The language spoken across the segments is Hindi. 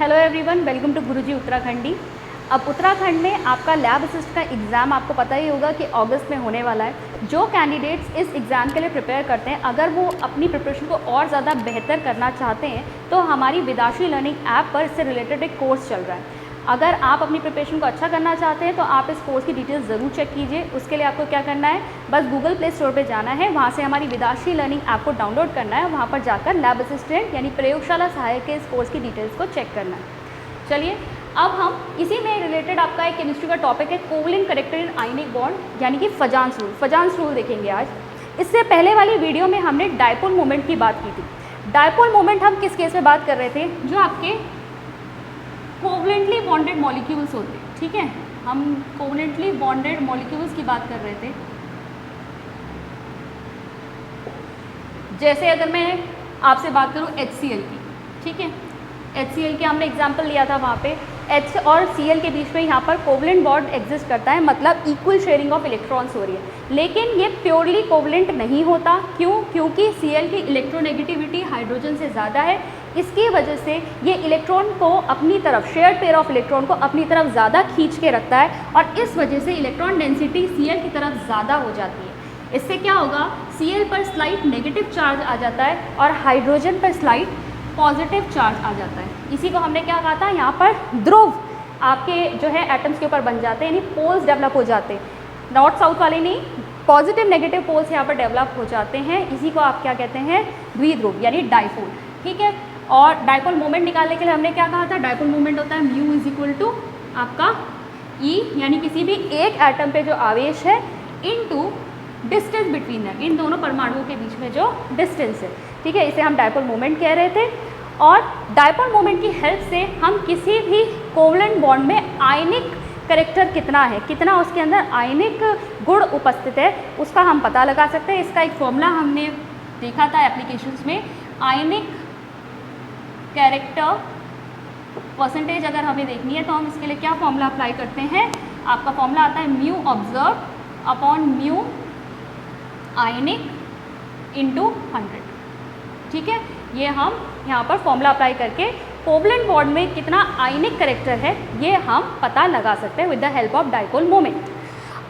हेलो एवरीवन, वेलकम टू गुरुजी उत्तराखंडी। अब उत्तराखंड में आपका लैब असिस्ट का एग्ज़ाम आपको पता ही होगा कि अगस्त में होने वाला है। जो कैंडिडेट्स इस एग्ज़ाम के लिए प्रिपेयर करते हैं, अगर वो अपनी प्रिपरेशन को और ज़्यादा बेहतर करना चाहते हैं तो हमारी विदाशी लर्निंग ऐप पर इससे रिलेटेड एक कोर्स चल रहा है। अगर आप अपनी प्रिपरेशन को अच्छा करना चाहते हैं तो आप इस कोर्स की डिटेल्स ज़रूर चेक कीजिए। उसके लिए आपको क्या करना है, बस गूगल प्ले स्टोर पे जाना है, वहाँ से हमारी विदाशी लर्निंग ऐप को डाउनलोड करना है, वहाँ पर जाकर लैब असिस्टेंट यानी प्रयोगशाला सहायक के इस कोर्स की डिटेल्स को चेक करना है। चलिए अब हम इसी में रिलेटेड आपका एक केमिस्ट्री का टॉपिक है covalent character in ionic bond यानी कि फजांस रूल देखेंगे आज। इससे पहले वाली वीडियो में हमने डायपोल मोमेंट की बात की थी। डायपोल मोमेंट हम किस केस में बात कर रहे थे, जो आपके कोवलेंटली बॉन्डेड मॉलिक्यूल्स होते हैं, ठीक है, हम कोवलेंटली बॉन्डेड मॉलिक्यूल्स की बात कर रहे थे। जैसे अगर मैं आपसे बात करूं HCl की, ठीक है, HCl के हमने एग्जाम्पल लिया था, वहाँ पे H और Cl के बीच में यहाँ पर कोवलेंट बॉन्ड एग्जिस्ट करता है, मतलब इक्वल शेयरिंग ऑफ इलेक्ट्रॉन्स हो रही है। लेकिन ये प्योरली कोवलेंट नहीं होता। क्यों? क्योंकि Cl की इलेक्ट्रोनेगेटिविटी हाइड्रोजन से ज़्यादा है। इसकी वजह से ये इलेक्ट्रॉन को अपनी तरफ, शेयर्ड पेयर ऑफ इलेक्ट्रॉन को अपनी तरफ ज़्यादा खींच के रखता है और इस वजह से इलेक्ट्रॉन डेंसिटी Cl की तरफ ज़्यादा हो जाती है। इससे क्या होगा, Cl पर स्लाइट नेगेटिव चार्ज आ जाता है और हाइड्रोजन पर स्लाइट पॉजिटिव चार्ज आ जाता है। इसी को हमने क्या कहा था, यहाँ पर ध्रुव आपके जो है एटम्स के ऊपर बन जाते हैं, यानी पोल्स डेवलप हो जाते हैं। नॉर्थ साउथ वाले नहीं, पॉजिटिव नेगेटिव पोल्स यहाँ पर डेवलप हो जाते हैं। इसी को आप क्या कहते हैं, द्विध्रुव यानी डायपोल, ठीक है। और डायपोल मोमेंट निकालने के लिए हमने क्या कहा था, डायपोल मोमेंट होता है म्यू इज इक्वल टू आपका E यानी किसी भी एक एटम पे जो आवेश है इनटू डिस्टेंस बिटवीन दैम, इन दोनों परमाणुओं के बीच में जो डिस्टेंस है, ठीक है, इसे हम डायपोल मोमेंट कह रहे थे। और डायपोल मोमेंट की हेल्प से हम किसी भी कोवलेंट बॉन्ड में आयनिक कैरेक्टर कितना है, कितना उसके अंदर आयनिक गुण उपस्थित है, उसका हम पता लगा सकते हैं। इसका एक फॉर्मूला हमने देखा था एप्लीकेशंस में, आयनिक कैरेक्टर परसेंटेज अगर हमें देखनी है तो हम इसके लिए क्या फॉर्मूला अप्लाई करते हैं, आपका फॉर्मूला आता है म्यू ऑब्जर्व अपॉन म्यू आयनिक इंटू 100, ठीक है। ये हम यहाँ पर फॉर्मूला अप्लाई करके कोवलेंट बॉन्ड में कितना आयनिक कैरेक्टर है ये हम पता लगा सकते हैं with the help of dipole moment.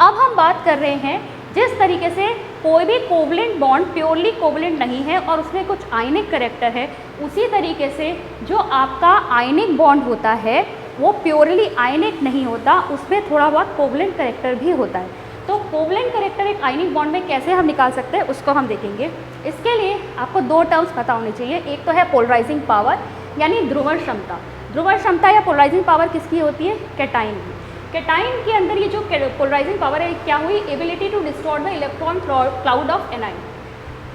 अब हम बात कर रहे हैं जिस तरीके से कोई भी कोवलेंट बॉन्ड प्योरली कोवलेंट नहीं है और उसमें कुछ आयनिक कैरेक्टर है, उसी तरीके से जो आपका आयनिक बॉन्ड होता है वो प्योरली आयनिक नहीं होता, उसमें थोड़ा बहुत कोवलेंट कैरेक्टर भी होता है। तो कोवलेंट कैरेक्टर एक आयनिक बॉन्ड में कैसे हम निकाल सकते हैं उसको हम देखेंगे। इसके लिए आपको दो टर्म्स पता होने चाहिए। एक तो है पोलराइजिंग पावर यानी ध्रुवण क्षमता। ध्रुवण क्षमता या पोलराइजिंग पावर किसकी होती है, कैटाइन की। कैटाइन के अंदर ये जो पोलराइजिंग पावर है क्या हुई, ability to distort the electron cloud of anion.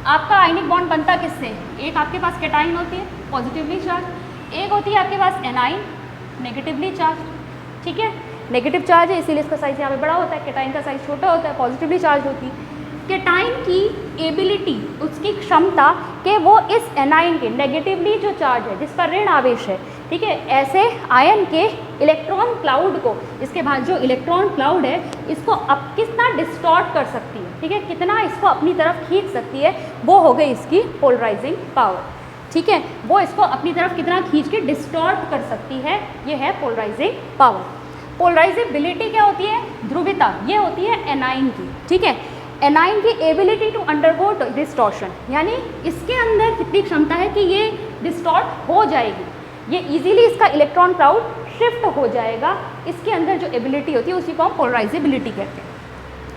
आपका आयनिक बॉन्ड बनता किससे, एक आपके पास कैटाइन होती है पॉजिटिवली चार्ज, एक होती है आपके पास एनाइन नेगेटिवली चार्ज, ठीक है। नेगेटिव चार्ज है इसीलिए इसका साइज यहाँ पे बड़ा होता है, कैटाइन का साइज छोटा होता है, पॉजिटिवली चार्ज होती है। कैटाइन की एबिलिटी, उसकी क्षमता कि वो इस एनाइन के नेगेटिवली जो चार्ज है जिस पर ऋण आवेश है, ठीक है, ऐसे आयन के इलेक्ट्रॉन क्लाउड को, इसके बाद जो इलेक्ट्रॉन क्लाउड है इसको अब कितना डिस्टॉर्ट कर सकती है, ठीक है, कितना इसको अपनी तरफ खींच सकती है, वो हो गई इसकी पोलराइजिंग पावर, ठीक है। वो इसको अपनी तरफ कितना खींच के डिस्टॉर्ट कर सकती है, ये है पोलराइजिंग पावर। पोलराइजेबिलिटी क्या होती है, ध्रुवीयता, ये होती है एनाइन की, ठीक है। एनाइन की एबिलिटी टू अंडरगो डिस्टॉर्शन, यानी इसके अंदर कितनी क्षमता है कि ये डिस्टॉर्ट हो जाएगी, ये इजीली इसका इलेक्ट्रॉन क्लाउड शिफ्ट हो जाएगा, इसके अंदर जो एबिलिटी होती है उसी को हम पोलराइजेबिलिटी कहते हैं,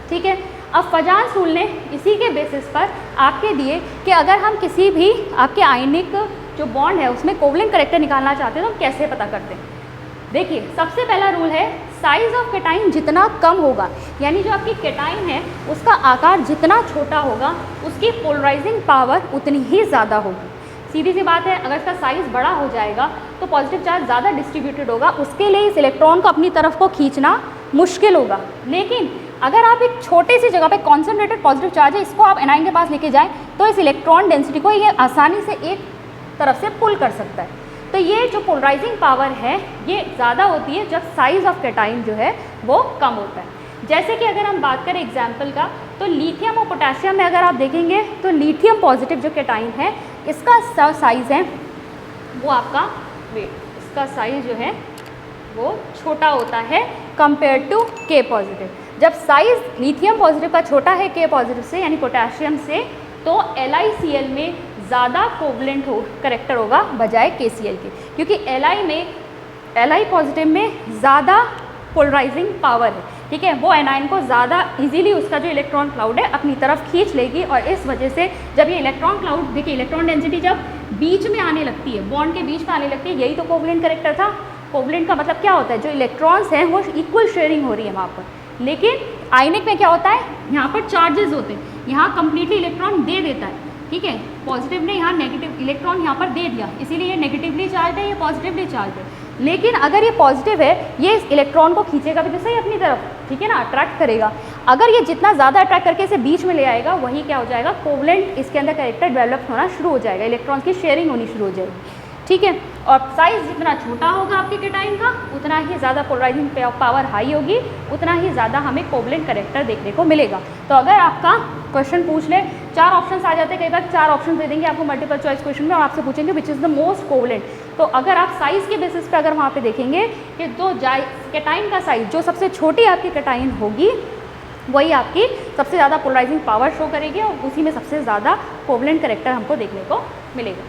ठीक है। अब फजांस रूल ने इसी के बेसिस पर आपके दिए कि अगर हम किसी भी आपके आयनिक जो बॉन्ड है उसमें कोवलेंट कैरेक्टर निकालना चाहते हैं तो हम कैसे पता करते हैं। देखिए, सबसे पहला रूल है साइज ऑफ कैटाइन जितना कम होगा, यानी जो आपकी कैटाइन है उसका आकार जितना छोटा होगा उसकी पोलराइजिंग पावर उतनी ही ज़्यादा होगी। सीधी सी बात है, अगर इसका साइज़ बड़ा हो जाएगा तो पॉजिटिव चार्ज ज़्यादा डिस्ट्रीब्यूटेड होगा, उसके लिए इस इलेक्ट्रॉन को अपनी तरफ को खींचना मुश्किल होगा। लेकिन अगर आप एक छोटी सी जगह पे कॉन्सेंट्रेटेड पॉजिटिव चार्ज है इसको आप एनाइन के पास लेके जाएँ तो इस इलेक्ट्रॉन डेंसिटी को ये आसानी से एक तरफ से पुल कर सकता है। तो ये जो पोलराइजिंग पावर है ये ज़्यादा होती है जब साइज़ ऑफ कैटाइन जो है वो कम होता है। जैसे कि अगर हम बात करें एग्जाम्पल का, तो लिथियम और पोटेशियम में अगर आप देखेंगे तो लिथियम पॉजिटिव जो कैटाइन है इसका साइज़ है वो आपका वेट इसका साइज जो है वो छोटा होता है कंपेयर टू के पॉजिटिव। जब साइज लिथियम पॉजिटिव का छोटा है के पॉजिटिव से यानी पोटेशियम से, तो LiCl में ज़्यादा कोवलेंट करेक्टर होगा बजाय KCl के, क्योंकि Li पॉजिटिव में ज़्यादा पोलराइजिंग पावर है, ठीक है। वो एनायन को ज़्यादा इजीली उसका जो इलेक्ट्रॉन क्लाउड है अपनी तरफ खींच लेगी, और इस वजह से जब ये इलेक्ट्रॉन क्लाउड, देखिए इलेक्ट्रॉन डेंसिटी जब बीच में आने लगती है, बॉन्ड के बीच में आने लगती है, यही तो कोवलेंट करेक्टर था। कोवलेंट का मतलब क्या होता है, जो इलेक्ट्रॉन्स हैं वो इक्वल शेयरिंग हो रही है वहाँ पर। लेकिन आयनिक में क्या होता है, यहाँ पर चार्जेस होते हैं, यहाँ कंप्लीटली इलेक्ट्रॉन दे देता है, ठीक है। पॉजिटिव ने यहाँ नेगेटिव इलेक्ट्रॉन यहाँ पर दे दिया, इसीलिए ये नेगेटिवली चार्ज है, ये पॉजिटिवली चार्ज है। लेकिन अगर ये पॉजिटिव है, ये इस इलेक्ट्रॉन को खींचेगा भी तो सही अपनी तरफ, ठीक है ना, अट्रैक्ट करेगा। अगर ये जितना ज़्यादा अट्रैक्ट करके इसे बीच में ले आएगा, वही क्या हो जाएगा, कोवलेंट इसके अंदर कैरेक्टर डेवलप होना शुरू हो जाएगा, इलेक्ट्रॉन्स की शेयरिंग होनी शुरू हो जाएगी, ठीक है। और साइज जितना छोटा होगा आपके कैटायन का, उतना ही ज़्यादा पोलराइजिंग पावर हाई होगी, उतना ही ज़्यादा हमें कोवलेंट करेक्टर देखने को मिलेगा। तो अगर आपका क्वेश्चन पूछ ले, 4 ऑप्शंस आ जाते हैं, कई बार 4 ऑप्शन दे देंगे आपको मल्टीपल चॉइस क्वेश्चन में, और आपसे पूछेंगे which is the most covalent. तो अगर आप साइज़ के बेसिस पे अगर वहाँ पे देखेंगे कि तो कैटायन का साइज़ जो सबसे छोटी आपकी कैटायन होगी, वही आपकी सबसे ज़्यादा पोलराइजिंग पावर शो करेगी, और उसी में सबसे ज़्यादा कोवलेंट करेक्टर हमको देखने को मिलेगा।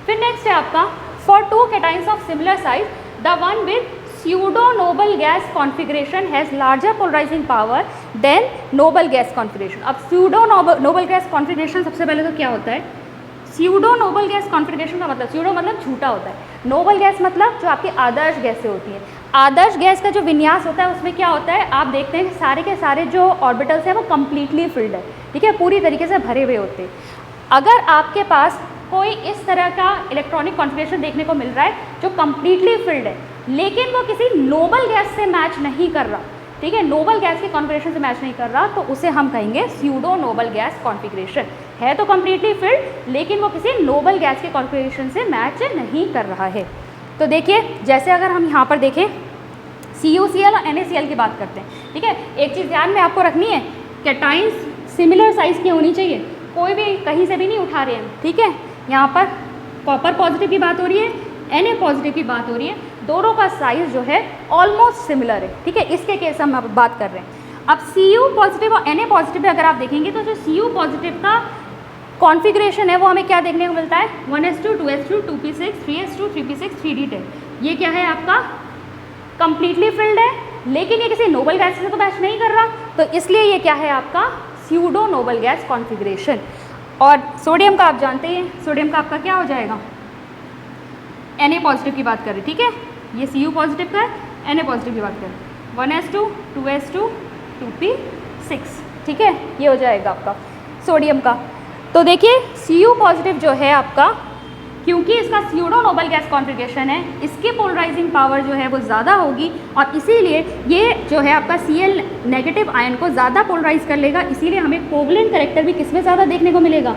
फिर नेक्स्ट है आपका, for 2 cations of similar size, the one with pseudo noble gas configuration has larger polarizing power than noble gas configuration। अब pseudo noble gas configuration सबसे पहले तो क्या होता है, pseudo noble gas configuration का मतलब, pseudo मतलब झूठा होता है, noble gas मतलब जो आपकी आदर्श गैसें होती हैं। आदर्श गैस का जो विन्यास होता है उसमें क्या होता है, आप देखते हैं कि सारे के सारे जो ऑर्बिटल्स हैं वो कम्प्लीटली फिल्ड है, ठीक है, पूरी तरीके से भरे हुए होते हैं। अगर आपके पास कोई इस तरह का इलेक्ट्रॉनिक कॉन्फ़िगरेशन देखने को मिल रहा है जो कम्प्लीटली फिल्ड है, लेकिन वो किसी नोबल गैस से मैच नहीं कर रहा, ठीक है, नोबल गैस के कॉन्फ़िगरेशन से मैच नहीं कर रहा, तो उसे हम कहेंगे स्यूडो नोबल गैस कॉन्फ़िगरेशन। है तो कम्प्लीटली फिल्ड, लेकिन वो किसी नोबल गैस के कॉन्फ़िगरेशन से मैच नहीं कर रहा है। तो देखिए, जैसे अगर हम यहाँ पर देखें CuCl और NaCl की बात करते हैं, ठीक है। एक चीज़ ध्यान में आपको रखनी है, कैटाइंस सिमिलर साइज़ की होनी चाहिए, कोई भी कहीं से भी नहीं उठा रहे हैं, ठीक है। यहाँ पर कॉपर पॉजिटिव की बात हो रही है, Na पॉजिटिव की बात हो रही है, दोनों का साइज़ जो है ऑलमोस्ट सिमिलर है, ठीक है। इसके केस हम अब बात कर रहे हैं। अब Cu पॉजिटिव और Na पॉजिटिव पे अगर आप देखेंगे तो जो Cu पॉजिटिव का कॉन्फ़िगरेशन है वो हमें क्या देखने को मिलता है, 1s2 2s2 2p6 3s2 3p6 3d10। ये क्या है आपका, कम्प्लीटली फिल्ड है, लेकिन ये किसी नोबल गैस से तो मैच नहीं कर रहा, तो इसलिए ये क्या है आपका स्यूडो नोबल गैस कॉन्फ़िगरेशन। और सोडियम का आप जानते हैं, सोडियम का आपका क्या हो जाएगा, Na पॉजिटिव की बात करें, ठीक है, ये Cu पॉजिटिव का है, Na पॉजिटिव की बात करें, 1s2 2s2 2p6, ठीक है, ये हो जाएगा आपका सोडियम का। तो देखिए Cu पॉजिटिव जो है आपका, क्योंकि इसका स्यूडो नोबल गैस कॉन्फ़िगरेशन है, इसकी पोलराइजिंग पावर जो है वो ज़्यादा होगी, और इसीलिए ये जो है आपका Cl नेगेटिव आयन को ज़्यादा पोलराइज कर लेगा, इसीलिए हमें कोवलेंट करेक्टर भी किसमें ज़्यादा देखने को मिलेगा,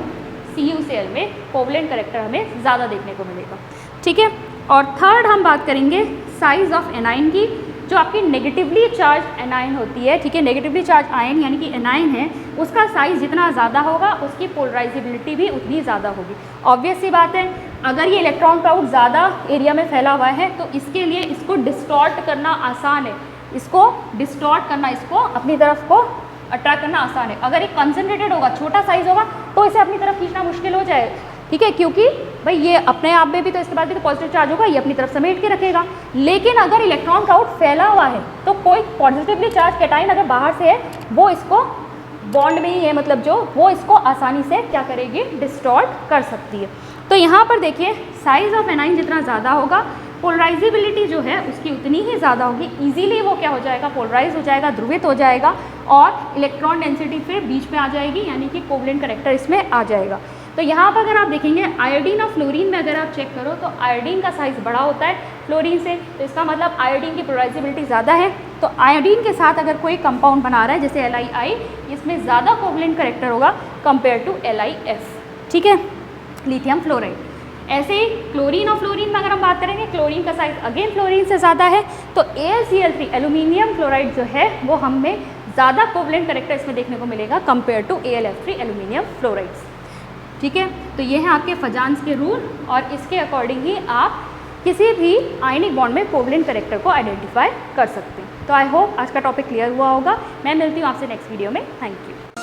CuCl में कोवलेंट करेक्टर हमें ज़्यादा देखने को मिलेगा, ठीक है। और थर्ड हम बात करेंगे साइज़ ऑफ एनाइन की, जो आपकी नेगेटिवली चार्ज एनाइन होती है, ठीक है, नेगेटिवली चार्ज आयन यानी कि एनाइन है, उसका साइज़ जितना ज़्यादा होगा उसकी पोलराइजेबिलिटी भी उतनी ज़्यादा होगी। ऑब्वियस सी बात है, अगर ये इलेक्ट्रॉन क्लाउड ज़्यादा एरिया में फैला हुआ है तो इसके लिए इसको डिस्टॉर्ट करना आसान है, इसको डिस्टॉर्ट करना, इसको अपनी तरफ को अट्रैक्ट करना आसान है। अगर ये कंसनट्रेटेड होगा, छोटा साइज़ होगा, तो इसे अपनी तरफ खींचना मुश्किल हो जाए, ठीक है, क्योंकि भाई ये अपने आप में भी तो इसके बाद भी तो पॉजिटिव चार्ज होगा, ये अपनी तरफ समेट के रखेगा। लेकिन अगर इलेक्ट्रॉन क्लाउड फैला हुआ है तो कोई पॉजिटिवली चार्ज कैटाइन अगर बाहर से है, वो इसको बॉन्ड में ही है, मतलब जो वो इसको आसानी से क्या करेगी, डिस्टॉर्ट कर सकती है। तो यहाँ पर देखिए साइज़ ऑफ एनाइन जितना ज़्यादा होगा, पोलराइजेबिलिटी जो है उसकी उतनी ही ज़्यादा होगी, इजीली वो क्या हो जाएगा, पोलराइज हो जाएगा, ध्रुवित हो जाएगा, और इलेक्ट्रॉन डेंसिटी फिर बीच में आ जाएगी, यानी कि कोवलेंट करेक्टर इसमें आ जाएगा। तो यहाँ पर अगर आप देखेंगे आयोडीन और फ्लोरीन में अगर आप चेक करो तो आयोडीन का साइज़ बड़ा होता है फ्लोरीन से, तो इसका मतलब आयोडीन की पोलराइजेबिलिटी ज़्यादा है। तो आयोडीन के साथ अगर कोई कंपाउंड बना रहा है जैसे LiI, इसमें ज़्यादा कोवलेंट करेक्टर होगा कंपेयर टू LiF, ठीक है, लिथियम फ्लोराइड। ऐसे ही क्लोरीन और फ्लोरीन में अगर हम बात करेंगे, क्लोरीन का साइज़ अगेन फ्लोरीन से ज़्यादा है, तो AlCl3 एल्यूमिनियम क्लोराइड जो है वो हमें ज़्यादा कोवलेंट करेक्टर इसमें देखने को मिलेगा compare to AlF3 aluminium fluorides, ठीक है। तो ये हैं आपके फजान्स के रूल, और इसके अकॉर्डिंग ही आप किसी भी आयनिक बॉन्ड में कोवलेंट करेक्टर को आइडेंटिफाई कर सकते हैं। तो आई होप आज का टॉपिक क्लियर हुआ होगा। मैं मिलती हूँ आपसे नेक्स्ट वीडियो में। Thank you.